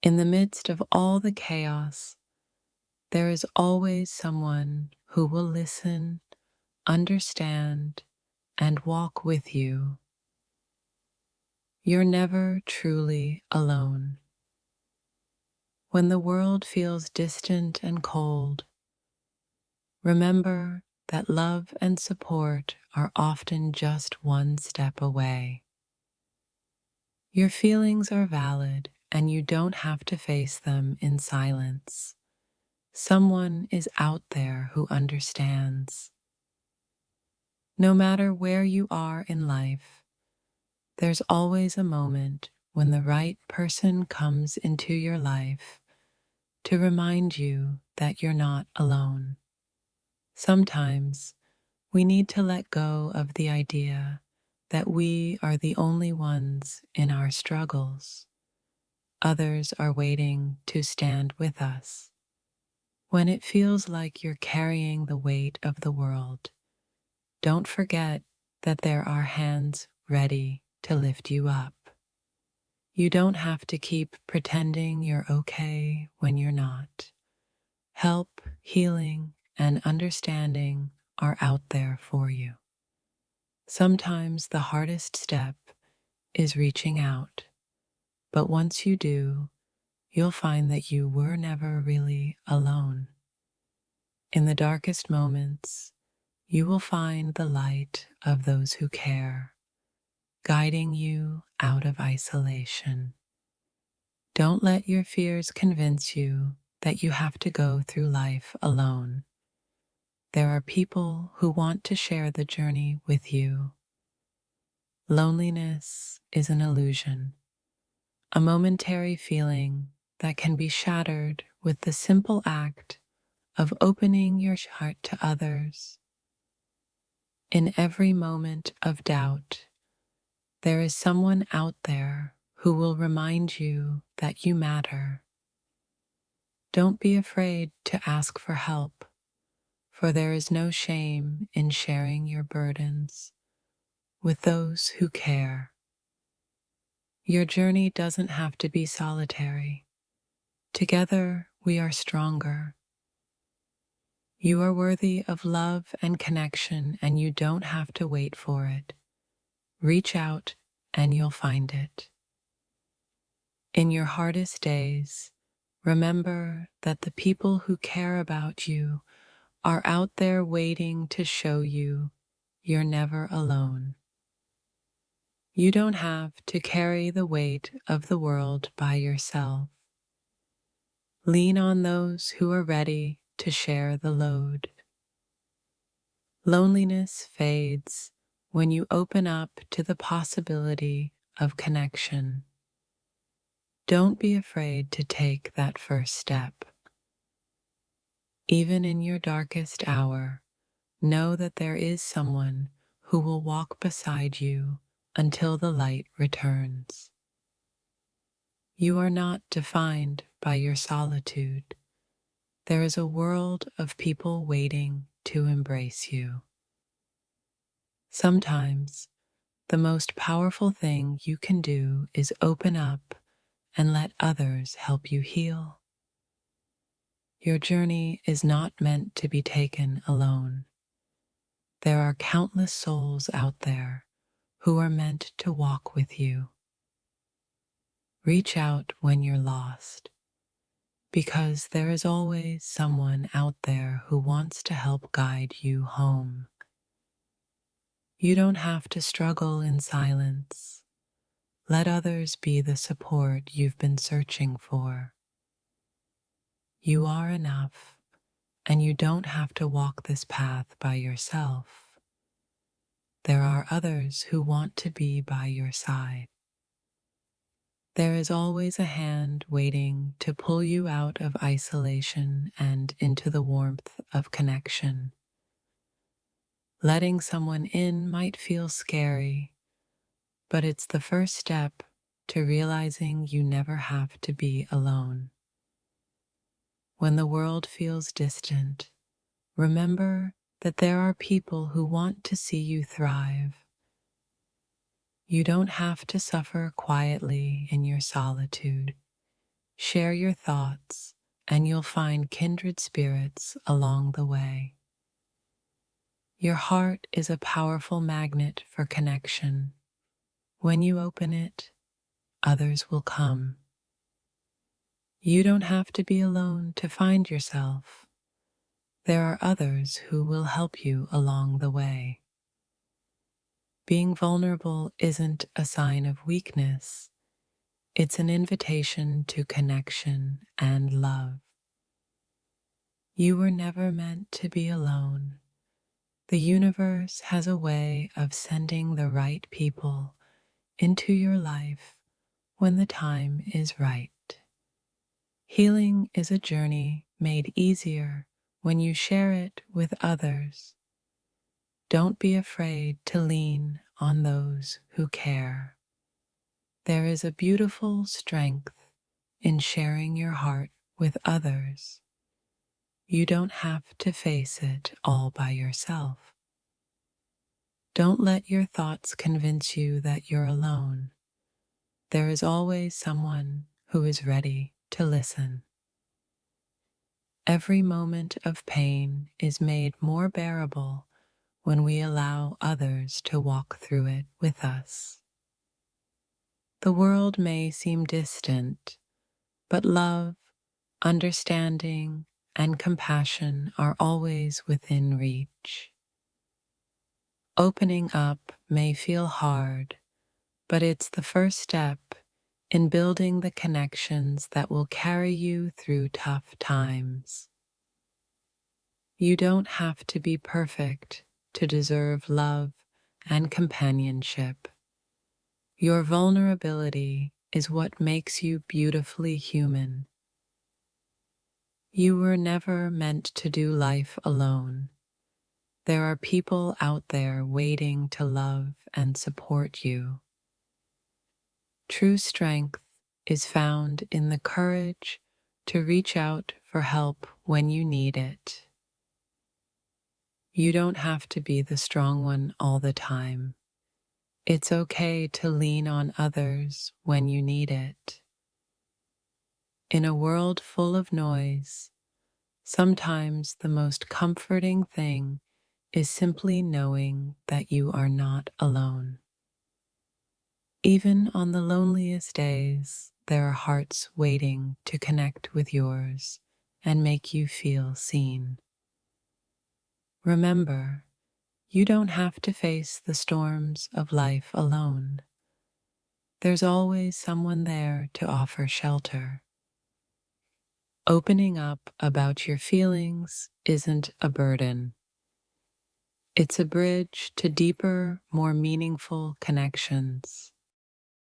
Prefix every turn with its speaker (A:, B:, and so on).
A: In the midst of all the chaos, there is always someone who will listen, understand, and walk with you. You're never truly alone. When the world feels distant and cold, remember that love and support are often just one step away. Your feelings are valid, and you don't have to face them in silence. Someone is out there who understands. No matter where you are in life, there's always a moment when the right person comes into your life to remind you that you're not alone. Sometimes we need to let go of the idea that we are the only ones in our struggles. Others are waiting to stand with us. When it feels like you're carrying the weight of the world, don't forget that there are hands ready to lift you up. You don't have to keep pretending you're okay when you're not. Help, healing, and understanding are out there for you. Sometimes the hardest step is reaching out, but once you do, you'll find that you were never really alone. In the darkest moments, you will find the light of those who care, guiding you out of isolation. Don't let your fears convince you that you have to go through life alone. There are people who want to share the journey with you. Loneliness is an illusion, a momentary feeling that can be shattered with the simple act of opening your heart to others. In every moment of doubt, there is someone out there who will remind you that you matter. Don't be afraid to ask for help, for there is no shame in sharing your burdens with those who care. Your journey doesn't have to be solitary. Together, we are stronger. You are worthy of love and connection, and you don't have to wait for it. Reach out and you'll find it. In your hardest days, remember that the people who care about you are out there waiting to show you you're never alone. You don't have to carry the weight of the world by yourself. Lean on those who are ready to share the load. Loneliness fades when you open up to the possibility of connection. Don't be afraid to take that first step. Even in your darkest hour, know that there is someone who will walk beside you until the light returns. You are not defined by your solitude. There is a world of people waiting to embrace you. Sometimes, the most powerful thing you can do is open up and let others help you heal. Your journey is not meant to be taken alone. There are countless souls out there who are meant to walk with you. Reach out when you're lost, because there is always someone out there who wants to help guide you home. You don't have to struggle in silence. Let others be the support you've been searching for. You are enough, and you don't have to walk this path by yourself. There are others who want to be by your side. There is always a hand waiting to pull you out of isolation and into the warmth of connection. Letting someone in might feel scary, but it's the first step to realizing you never have to be alone. When the world feels distant, remember that there are people who want to see you thrive. You don't have to suffer quietly in your solitude. Share your thoughts, and you'll find kindred spirits along the way. Your heart is a powerful magnet for connection. When you open it, others will come. You don't have to be alone to find yourself. There are others who will help you along the way. Being vulnerable isn't a sign of weakness. It's an invitation to connection and love. You were never meant to be alone. The universe has a way of sending the right people into your life when the time is right. Healing is a journey made easier when you share it with others. Don't be afraid to lean on those who care. There is a beautiful strength in sharing your heart with others. You don't have to face it all by yourself. Don't let your thoughts convince you that you're alone. There is always someone who is ready to listen. Every moment of pain is made more bearable when we allow others to walk through it with us. The world may seem distant, but love, understanding, and compassion are always within reach. Opening up may feel hard, but it's the first step in building the connections that will carry you through tough times. You don't have to be perfect to deserve love and companionship. Your vulnerability is what makes you beautifully human. You were never meant to do life alone. There are people out there waiting to love and support you. True strength is found in the courage to reach out for help when you need it. You don't have to be the strong one all the time. It's okay to lean on others when you need it. In a world full of noise, sometimes the most comforting thing is simply knowing that you are not alone. Even on the loneliest days, there are hearts waiting to connect with yours and make you feel seen. Remember, you don't have to face the storms of life alone. There's always someone there to offer shelter. Opening up about your feelings isn't a burden. It's a bridge to deeper, more meaningful connections.